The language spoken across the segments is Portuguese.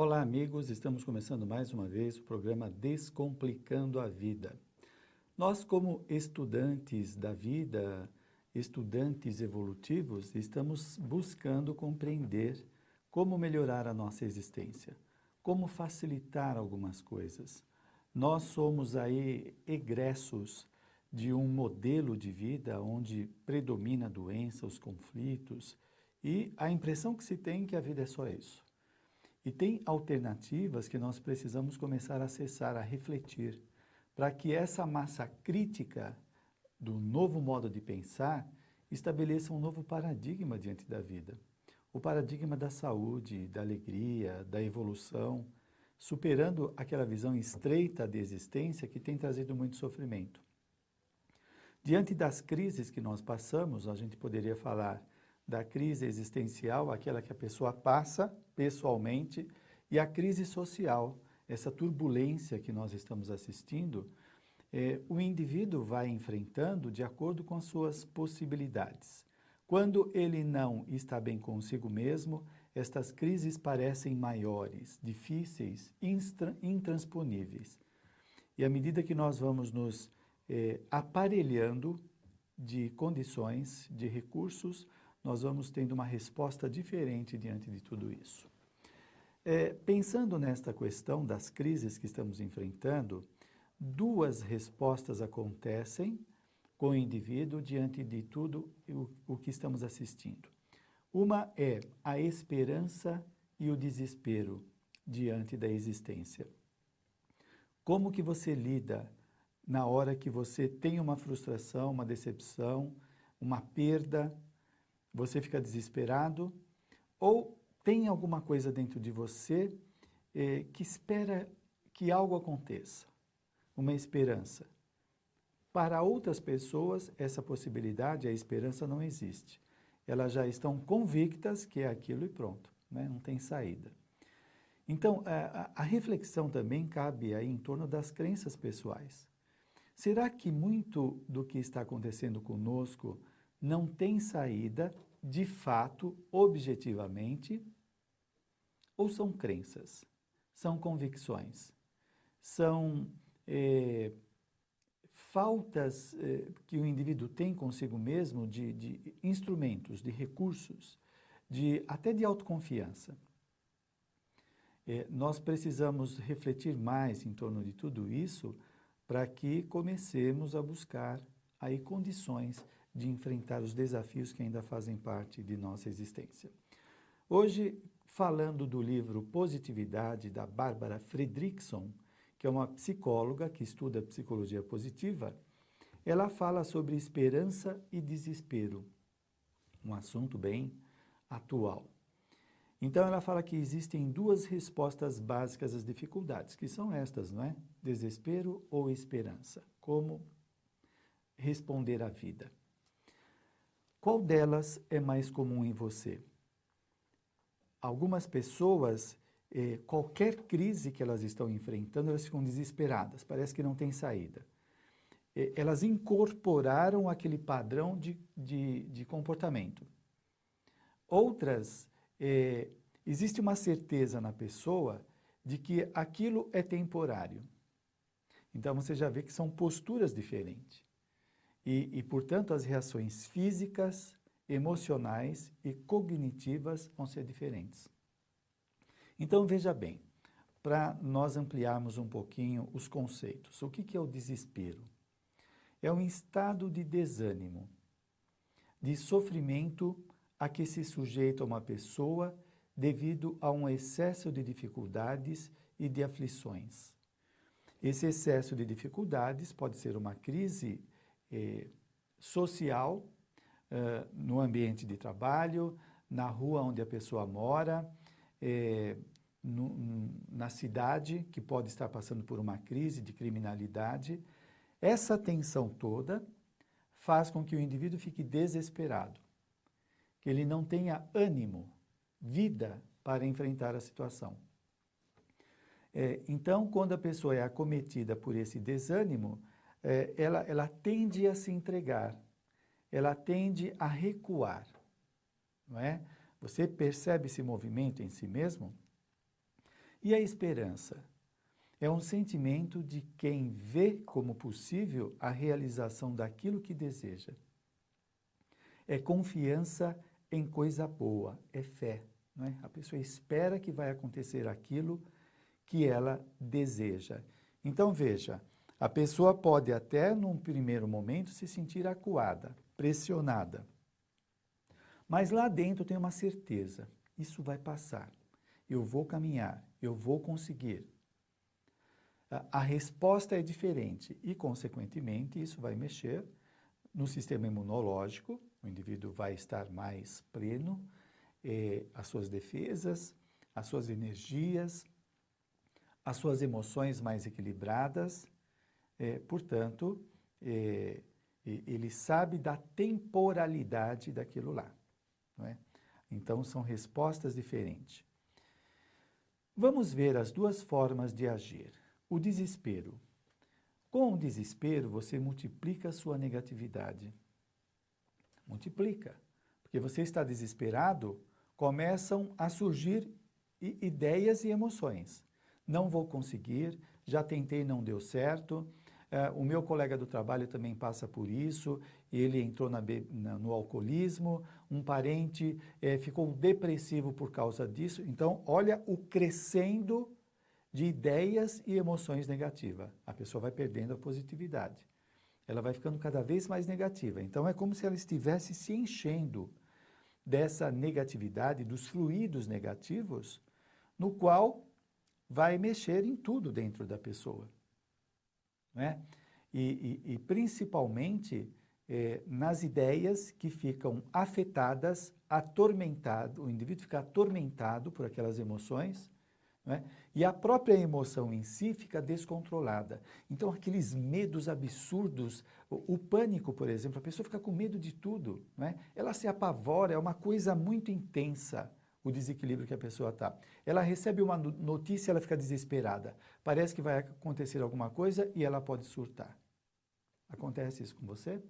Olá, amigos. Estamos começando mais uma vez o programa Descomplicando a Vida. Nós, como estudantes da vida, estudantes evolutivos, estamos buscando compreender como melhorar a nossa existência, como facilitar algumas coisas. Nós somos aí egressos de um modelo de vida onde predomina a doença, os conflitos e a impressão que se tem que a vida é só isso. E tem alternativas que nós precisamos começar a acessar, a refletir, para que essa massa crítica do novo modo de pensar estabeleça um novo paradigma diante da vida. O paradigma da saúde, da alegria, da evolução, superando aquela visão estreita de existência que tem trazido muito sofrimento. Diante das crises que nós passamos, a gente poderia falar da crise existencial, aquela que a pessoa passa pessoalmente, e a crise social, essa turbulência que nós estamos assistindo, o indivíduo vai enfrentando de acordo com as suas possibilidades. Quando ele não está bem consigo mesmo, estas crises parecem maiores, difíceis, intransponíveis. E à medida que nós vamos nos aparelhando de condições, de recursos, nós vamos tendo uma resposta diferente diante de tudo isso. Pensando nesta questão das crises que estamos enfrentando, duas respostas acontecem com o indivíduo diante de tudo o que estamos assistindo. Uma é a esperança e o desespero diante da existência. Como que você lida na hora que você tem uma frustração, uma decepção, uma perda? Você fica desesperado ou tem alguma coisa dentro de você que espera que algo aconteça, uma esperança. Para outras pessoas, essa possibilidade, a esperança não existe. Elas já estão convictas que é aquilo e pronto, né? Não tem saída. Então, a reflexão também cabe aí em torno das crenças pessoais. Será que muito do que está acontecendo conosco não tem saída, de fato, objetivamente, ou são crenças, são convicções, são faltas que o indivíduo tem consigo mesmo de instrumentos, de recursos, até de autoconfiança. Nós precisamos refletir mais em torno de tudo isso para que comecemos a buscar aí condições de enfrentar os desafios que ainda fazem parte de nossa existência. Hoje, falando do livro Positividade, da Bárbara Fredrickson, que é uma psicóloga que estuda psicologia positiva, ela fala sobre esperança e desespero, um assunto bem atual. Então, ela fala que existem duas respostas básicas às dificuldades, que são estas, não é? Desespero ou esperança. Como responder à vida? Qual delas é mais comum em você? Algumas pessoas, qualquer crise que elas estão enfrentando, elas ficam desesperadas, parece que não tem saída. Elas incorporaram aquele padrão de comportamento. Outras, existe uma certeza na pessoa de que aquilo é temporário. Então, você já vê que são posturas diferentes. Portanto, as reações físicas, emocionais e cognitivas vão ser diferentes. Então, veja bem, para nós ampliarmos um pouquinho os conceitos. O que é o desespero? É um estado de desânimo, de sofrimento a que se sujeita uma pessoa devido a um excesso de dificuldades e de aflições. Esse excesso de dificuldades pode ser uma crise social, no ambiente de trabalho, na rua onde a pessoa mora, na cidade, que pode estar passando por uma crise de criminalidade. Essa tensão toda faz com que o indivíduo fique desesperado, que ele não tenha ânimo, vida para enfrentar a situação. Então, quando a pessoa é acometida por esse desânimo, ela tende a se entregar, ela tende a recuar, não é? Você percebe esse movimento em si mesmo? E a esperança? É um sentimento de quem vê como possível a realização daquilo que deseja. É confiança em coisa boa, é fé, não é? A pessoa espera que vai acontecer aquilo que ela deseja. Então, veja, a pessoa pode até, num primeiro momento, se sentir acuada, pressionada. Mas lá dentro tem uma certeza, isso vai passar, eu vou caminhar, eu vou conseguir. A resposta é diferente e, consequentemente, isso vai mexer no sistema imunológico, o indivíduo vai estar mais pleno, as suas defesas, as suas energias, as suas emoções mais equilibradas, portanto, ele sabe da temporalidade daquilo lá, não é? Então, são respostas diferentes. Vamos ver as duas formas de agir. O desespero. Com o desespero, você multiplica a sua negatividade. Multiplica. Porque você está desesperado, começam a surgir ideias e emoções. Não vou conseguir, já tentei, não deu certo. O meu colega do trabalho também passa por isso, ele entrou no alcoolismo, um parente ficou depressivo por causa disso. Então, olha o crescendo de ideias e emoções negativas. A pessoa vai perdendo a positividade. Ela vai ficando cada vez mais negativa. Então, é como se ela estivesse se enchendo dessa negatividade, dos fluidos negativos, no qual vai mexer em tudo dentro da pessoa, né? E principalmente nas ideias que ficam afetadas, atormentado, o indivíduo fica atormentado por aquelas emoções, né? E a própria emoção em si fica descontrolada. Então, aqueles medos absurdos, o pânico, por exemplo, a pessoa fica com medo de tudo, né? Ela se apavora, é uma coisa muito intensa o desequilíbrio que a pessoa está. Ela recebe uma notícia, ela fica desesperada. Parece que vai acontecer alguma coisa e ela pode surtar. Acontece isso com você?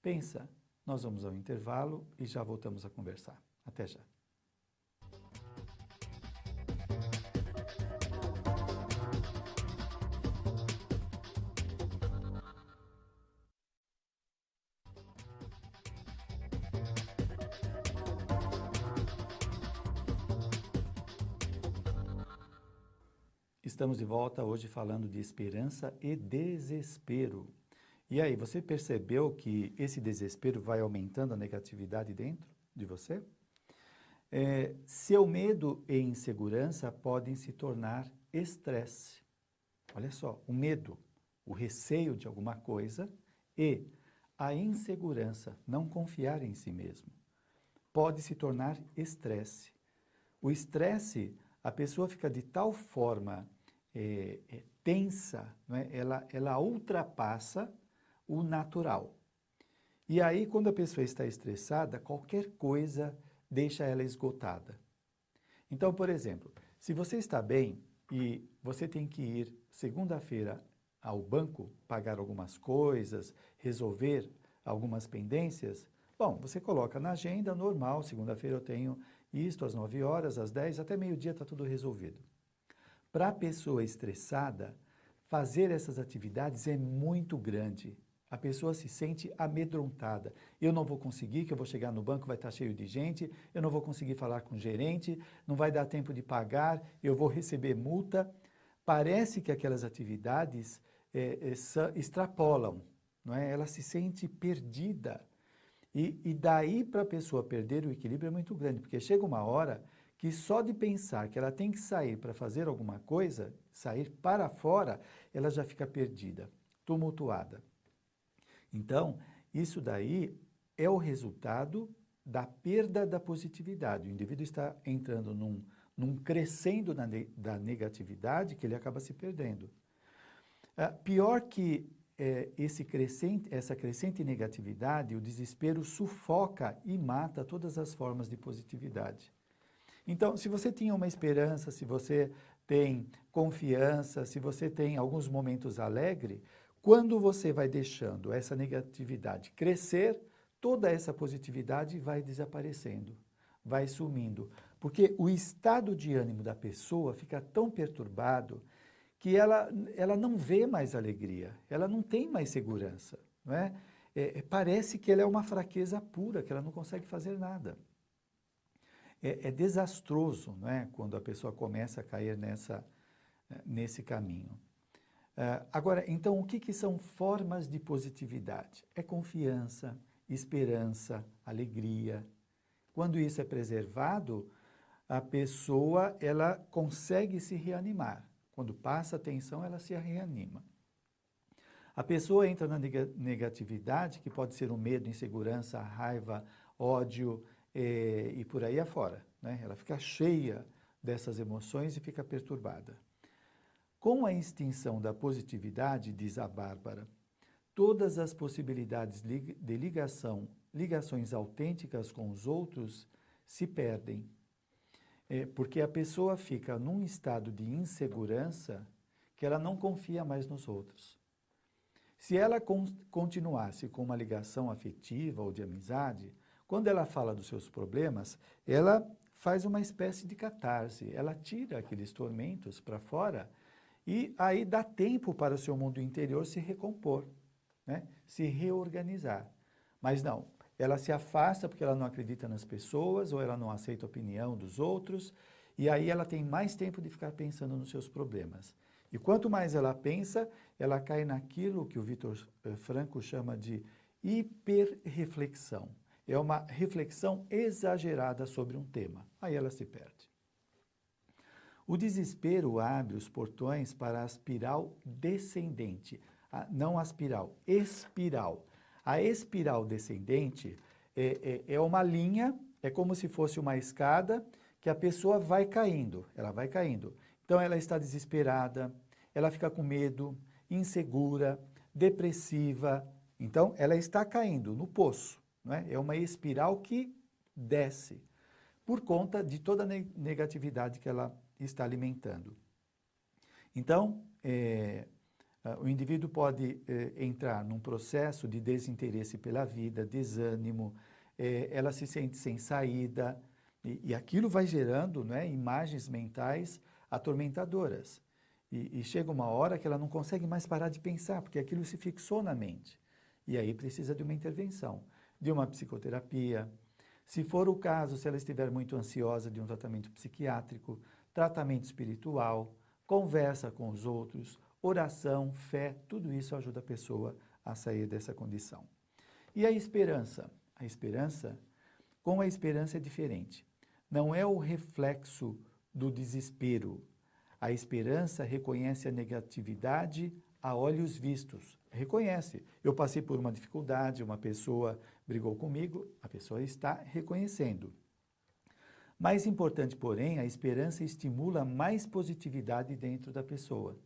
Pensa, nós vamos ao intervalo e já voltamos a conversar. Até já. Estamos de volta hoje falando de esperança e desespero. E aí, você percebeu que esse desespero vai aumentando a negatividade dentro de você? Seu medo e insegurança podem se tornar estresse. Olha só, o medo, o receio de alguma coisa e a insegurança, não confiar em si mesmo, pode se tornar estresse. O estresse, a pessoa fica de tal forma tensa, não é? Ela ultrapassa o natural. E aí, quando a pessoa está estressada, qualquer coisa deixa ela esgotada. Então, por exemplo, se você está bem e você tem que ir segunda-feira ao banco, pagar algumas coisas, resolver algumas pendências, bom, você coloca na agenda normal, segunda-feira eu tenho isto às 9 horas, às 10, até meio-dia está tudo resolvido. Para a pessoa estressada, fazer essas atividades é muito grande. A pessoa se sente amedrontada. Eu não vou conseguir, que eu vou chegar no banco, vai estar cheio de gente, eu não vou conseguir falar com o gerente, não vai dar tempo de pagar, eu vou receber multa. Parece que aquelas atividades extrapolam, não é? Ela se sente perdida. E daí para a pessoa perder o equilíbrio é muito grande, porque chega uma hora que só de pensar que ela tem que sair para fazer alguma coisa, sair para fora, ela já fica perdida, tumultuada. Então, isso daí é o resultado da perda da positividade. O indivíduo está entrando num crescendo da negatividade que ele acaba se perdendo. Pior que essa crescente negatividade, o desespero sufoca e mata todas as formas de positividade. Então, se você tinha uma esperança, se você tem confiança, se você tem alguns momentos alegres, quando você vai deixando essa negatividade crescer, toda essa positividade vai desaparecendo, vai sumindo. Porque o estado de ânimo da pessoa fica tão perturbado que ela não vê mais alegria, ela não tem mais segurança, não é? Parece que ela é uma fraqueza pura, que ela não consegue fazer nada. É desastroso, não é? Quando a pessoa começa a cair nesse caminho. Agora, então, o que são formas de positividade? É confiança, esperança, alegria. Quando isso é preservado, a pessoa ela consegue se reanimar. Quando passa a tensão, ela se reanima. A pessoa entra na negatividade, que pode ser o medo, insegurança, raiva, ódio e por aí afora, né? Ela fica cheia dessas emoções e fica perturbada. Com a extinção da positividade, diz a Bárbara, todas as possibilidades de ligações autênticas com os outros se perdem. Porque a pessoa fica num estado de insegurança que ela não confia mais nos outros. Se ela continuasse com uma ligação afetiva ou de amizade, quando ela fala dos seus problemas, ela faz uma espécie de catarse, ela tira aqueles tormentos para fora e aí dá tempo para o seu mundo interior se recompor, né? Se reorganizar. Mas não, ela se afasta porque ela não acredita nas pessoas ou ela não aceita a opinião dos outros e aí ela tem mais tempo de ficar pensando nos seus problemas. E quanto mais ela pensa, ela cai naquilo que o Viktor Frankl chama de hiperreflexão. É uma reflexão exagerada sobre um tema. Aí ela se perde. O desespero abre os portões para a espiral descendente. Não a espiral. A espiral descendente é uma linha, é como se fosse uma escada que a pessoa vai caindo, ela vai caindo. Então ela está desesperada, ela fica com medo, insegura, depressiva. Então ela está caindo no poço, não é? É uma espiral que desce por conta de toda a negatividade que ela está alimentando. Então, o indivíduo pode entrar num processo de desinteresse pela vida, desânimo, ela se sente sem saída, e aquilo vai gerando, né, imagens mentais atormentadoras. E chega uma hora que ela não consegue mais parar de pensar, porque aquilo se fixou na mente. E aí precisa de uma intervenção, de uma psicoterapia. Se for o caso, se ela estiver muito ansiosa, de um tratamento psiquiátrico, tratamento espiritual, conversa com os outros, oração, fé, tudo isso ajuda a pessoa a sair dessa condição. E a esperança? A esperança, com a esperança é diferente. Não é o reflexo do desespero. A esperança reconhece a negatividade a olhos vistos. Reconhece. Eu passei por uma dificuldade, uma pessoa brigou comigo, a pessoa está reconhecendo. Mais importante, porém, a esperança estimula mais positividade dentro da pessoa.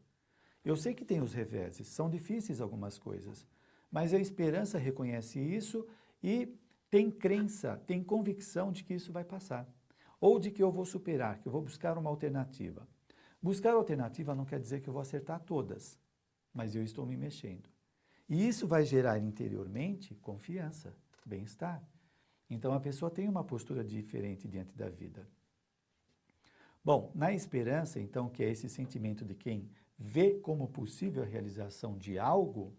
Eu sei que tem os reveses, são difíceis algumas coisas, mas a esperança reconhece isso e tem crença, tem convicção de que isso vai passar. Ou de que eu vou superar, que eu vou buscar uma alternativa. Buscar alternativa não quer dizer que eu vou acertar todas, mas eu estou me mexendo. E isso vai gerar interiormente confiança, bem-estar. Então a pessoa tem uma postura diferente diante da vida. Bom, na esperança, então, que é esse sentimento de quem vê como possível a realização de algo,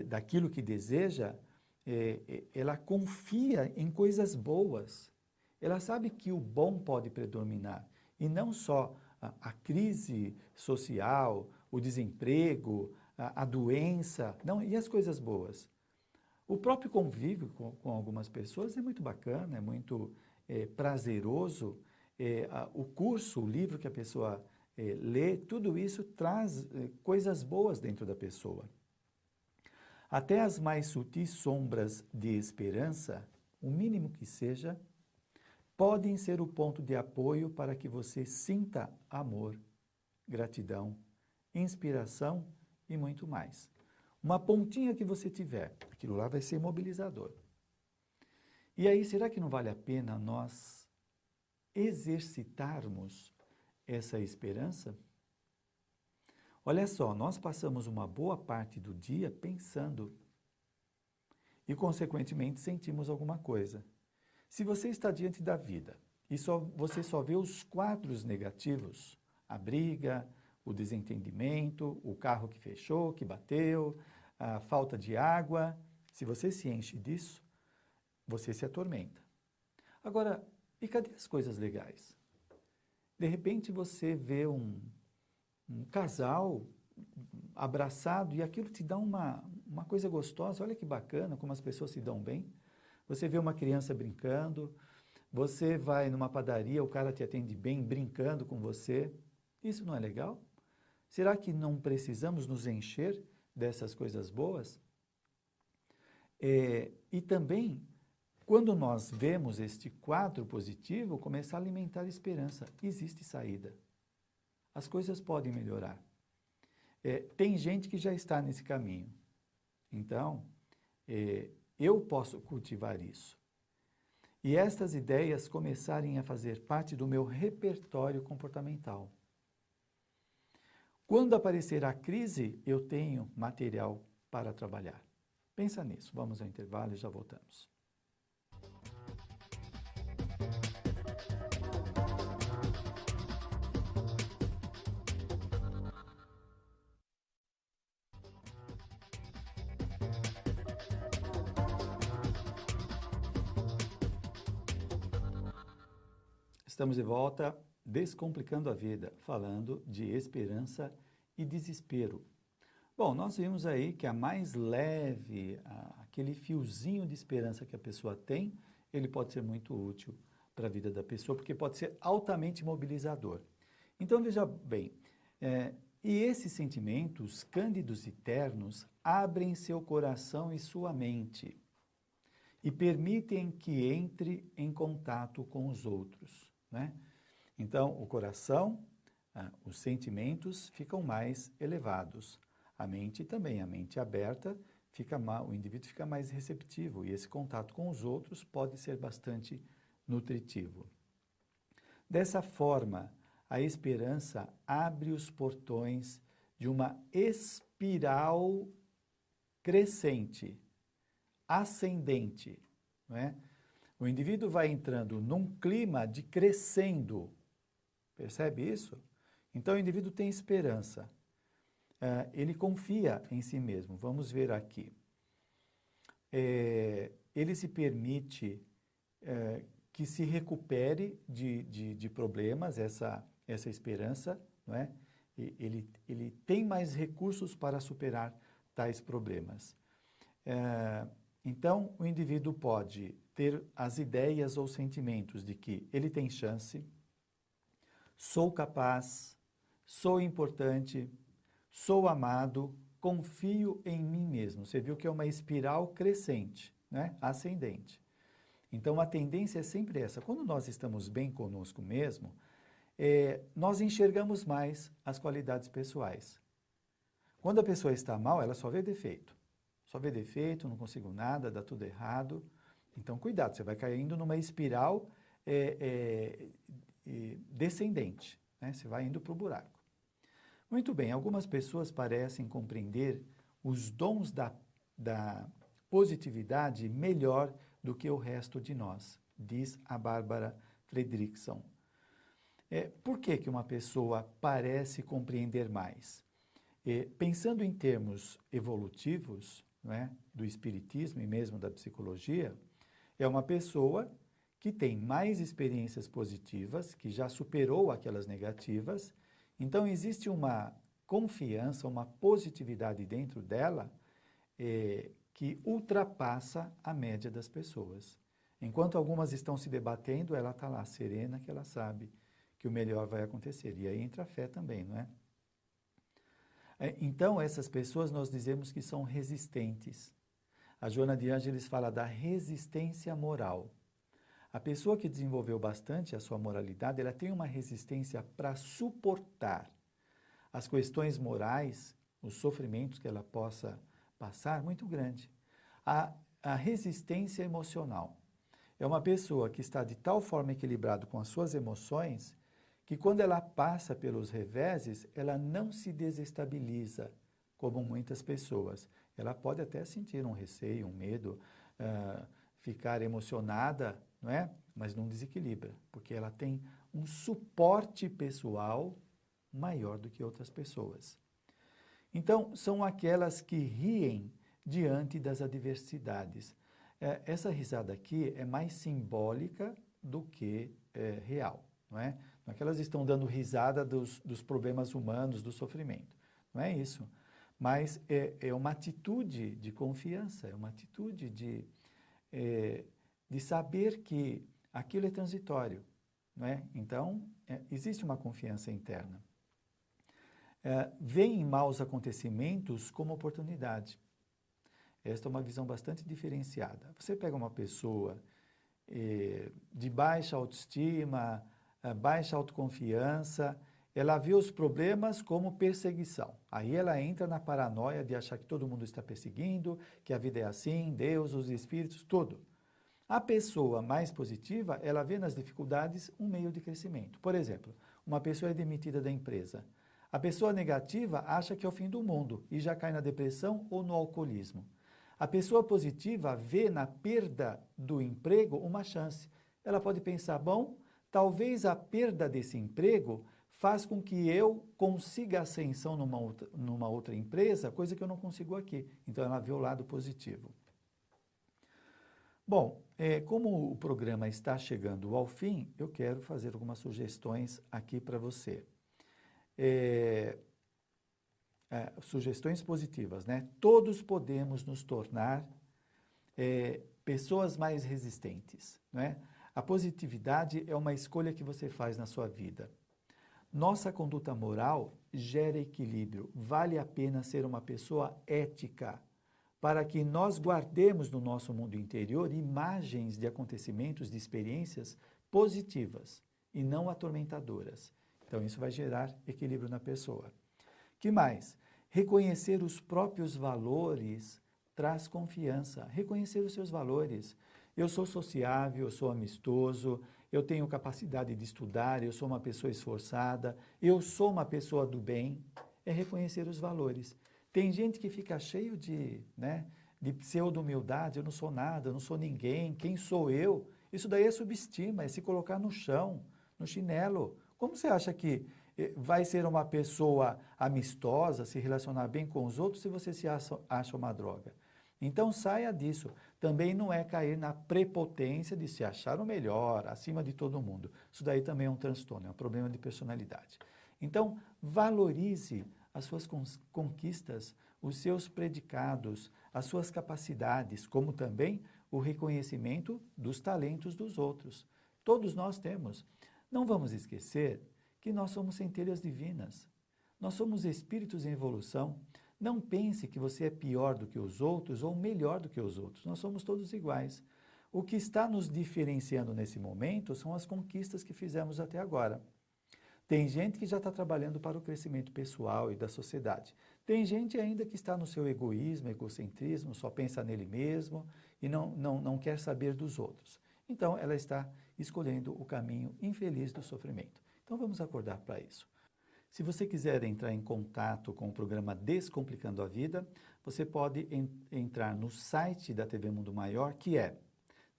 daquilo que deseja, ela confia em coisas boas. Ela sabe que o bom pode predominar, e não só a crise social, o desemprego, a doença, não, e as coisas boas. O próprio convívio com algumas pessoas é muito bacana, é muito prazeroso. O curso, o livro que a pessoa lê, tudo isso traz coisas boas dentro da pessoa. Até as mais sutis sombras de esperança, o mínimo que seja, podem ser o ponto de apoio para que você sinta amor, gratidão, inspiração e muito mais. Uma pontinha que você tiver, aquilo lá vai ser mobilizador. E aí, será que não vale a pena nós exercitarmos essa esperança? Olha só, nós passamos uma boa parte do dia pensando e, consequentemente, sentimos alguma coisa. Se você está diante da vida e você só vê os quadros negativos, a briga, o desentendimento, o carro que fechou, que bateu, a falta de água. Se você se enche disso, você se atormenta. Agora, e cadê as coisas legais? De repente você vê um casal abraçado e aquilo te dá uma coisa gostosa. Olha que bacana como as pessoas se dão bem. Você vê uma criança brincando, você vai numa padaria, o cara te atende bem, brincando com você. Isso não é legal? Será que não precisamos nos encher dessas coisas boas? E também, quando nós vemos este quadro positivo, começar a alimentar a esperança. Existe saída. As coisas podem melhorar. Tem gente que já está nesse caminho. Então, eu posso cultivar isso. E estas ideias começarem a fazer parte do meu repertório comportamental. Quando aparecer a crise, eu tenho material para trabalhar. Pensa nisso. Vamos ao intervalo e já voltamos. Estamos de volta, descomplicando a vida, falando de esperança e desespero. Bom, nós vimos aí que a mais leve, aquele fiozinho de esperança que a pessoa tem, ele pode ser muito útil para a vida da pessoa, porque pode ser altamente mobilizador. Então, veja bem, e esses sentimentos cândidos e ternos abrem seu coração e sua mente e permitem que entre em contato com os outros, né? Então, o coração, os sentimentos ficam mais elevados. A mente também, a mente aberta, o indivíduo fica mais receptivo e esse contato com os outros pode ser bastante nutritivo. Dessa forma, a esperança abre os portões de uma espiral crescente, ascendente, não é? O indivíduo vai entrando num clima de crescendo, percebe isso? Então o indivíduo tem esperança, ele confia em si mesmo. Vamos ver aqui. Ele se permite que se recupere de problemas, essa esperança, não é? Ele tem mais recursos para superar tais problemas. Então, o indivíduo pode ter as ideias ou sentimentos de que ele tem chance, sou capaz, sou importante, sou amado, confio em mim mesmo. Você viu que é uma espiral crescente, né? Ascendente. Então, a tendência é sempre essa. Quando nós estamos bem conosco mesmo, nós enxergamos mais as qualidades pessoais. Quando a pessoa está mal, ela só vê defeito. Só vê defeito, não consigo nada, dá tudo errado. Então, cuidado, você vai caindo numa espiral descendente, né? Você vai indo para o buraco. Muito bem, algumas pessoas parecem compreender os dons da positividade melhor do que o resto de nós, diz a Bárbara Fredrickson. Por que uma pessoa parece compreender mais? Pensando em termos evolutivos, não é, do espiritismo e mesmo da psicologia, é uma pessoa que tem mais experiências positivas, que já superou aquelas negativas. Então, existe uma confiança, uma positividade dentro dela que ultrapassa a média das pessoas. Enquanto algumas estão se debatendo, ela está lá serena, que ela sabe que o melhor vai acontecer. E aí entra a fé também, não é? Então, essas pessoas nós dizemos que são resistentes. A Joana de Ângeles fala da resistência moral. A pessoa que desenvolveu bastante a sua moralidade, ela tem uma resistência para suportar as questões morais, os sofrimentos que ela possa passar, muito grande. A resistência emocional é uma pessoa que está de tal forma equilibrada com as suas emoções que quando ela passa pelos reveses, ela não se desestabiliza, como muitas pessoas. Ela pode até sentir um receio, um medo, ficar emocionada, não é? mas não desequilibra, porque ela tem um suporte pessoal maior do que outras pessoas. Então, são aquelas que riem diante das adversidades. Essa risada aqui é mais simbólica do que real, não é? Não é que elas estão dando risada dos problemas humanos, do sofrimento. Não é isso. Mas é uma atitude de confiança, é uma atitude de saber que aquilo é transitório, não é? Então, existe uma confiança interna. Veem maus acontecimentos como oportunidade. Esta é uma visão bastante diferenciada. Você pega uma pessoa de baixa autoestima, baixa autoconfiança, ela vê os problemas como perseguição. Aí ela entra na paranoia de achar que todo mundo está perseguindo, que a vida é assim, Deus, os espíritos, tudo. A pessoa mais positiva, ela vê nas dificuldades um meio de crescimento. Por exemplo, uma pessoa é demitida da empresa. A pessoa negativa acha que é o fim do mundo e já cai na depressão ou no alcoolismo. A pessoa positiva vê na perda do emprego uma chance. Ela pode pensar, bom, talvez a perda desse emprego faz com que eu consiga ascensão numa outra empresa, coisa que eu não consigo aqui. Então, ela vê o lado positivo. Bom, como o programa está chegando ao fim, eu quero fazer algumas sugestões aqui para você. Sugestões positivas, né? Todos podemos nos tornar pessoas mais resistentes, né? A positividade é uma escolha que você faz na sua vida. Nossa conduta moral gera equilíbrio. Vale a pena ser uma pessoa ética, para que nós guardemos no nosso mundo interior imagens de acontecimentos, de experiências positivas e não atormentadoras. Então, isso vai gerar equilíbrio na pessoa. Que mais? Reconhecer os próprios valores traz confiança. Reconhecer os seus valores. Eu sou sociável, eu sou amistoso, eu tenho capacidade de estudar, eu sou uma pessoa esforçada, eu sou uma pessoa do bem. É reconhecer os valores. Tem gente que fica cheio de pseudo-humildade, eu não sou nada, eu não sou ninguém, quem sou eu? Isso daí é subestima, é se colocar no chão, no chinelo. Como você acha que vai ser uma pessoa amistosa, se relacionar bem com os outros, se você se acha uma droga? Então, saia disso. Também não é cair na prepotência de se achar o melhor, acima de todo mundo. Isso daí também é um transtorno, é um problema de personalidade. Então, valorize as suas conquistas, os seus predicados, as suas capacidades, como também o reconhecimento dos talentos dos outros. Todos nós temos. Não vamos esquecer que nós somos centelhas divinas. Nós somos espíritos em evolução. Não pense que você é pior do que os outros ou melhor do que os outros. Nós somos todos iguais. O que está nos diferenciando nesse momento são as conquistas que fizemos até agora. Tem gente que já está trabalhando para o crescimento pessoal e da sociedade. Tem gente ainda que está no seu egoísmo, egocentrismo, só pensa nele mesmo e não quer saber dos outros. Então, ela está escolhendo o caminho infeliz do sofrimento. Então, vamos acordar para isso. Se você quiser entrar em contato com o programa Descomplicando a Vida, você pode entrar no site da TV Mundo Maior, que é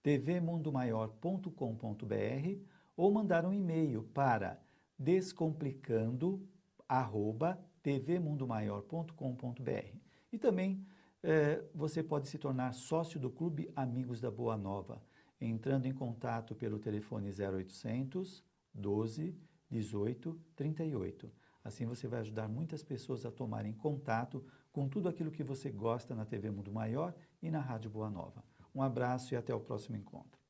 tvmundomaior.com.br, ou mandar um e-mail para descomplicando@tvmundomaior.com.br. E também você pode se tornar sócio do Clube Amigos da Boa Nova, entrando em contato pelo telefone 0800 12 18 38. Assim você vai ajudar muitas pessoas a tomarem contato com tudo aquilo que você gosta na TV Mundo Maior e na Rádio Boa Nova. Um abraço e até o próximo encontro.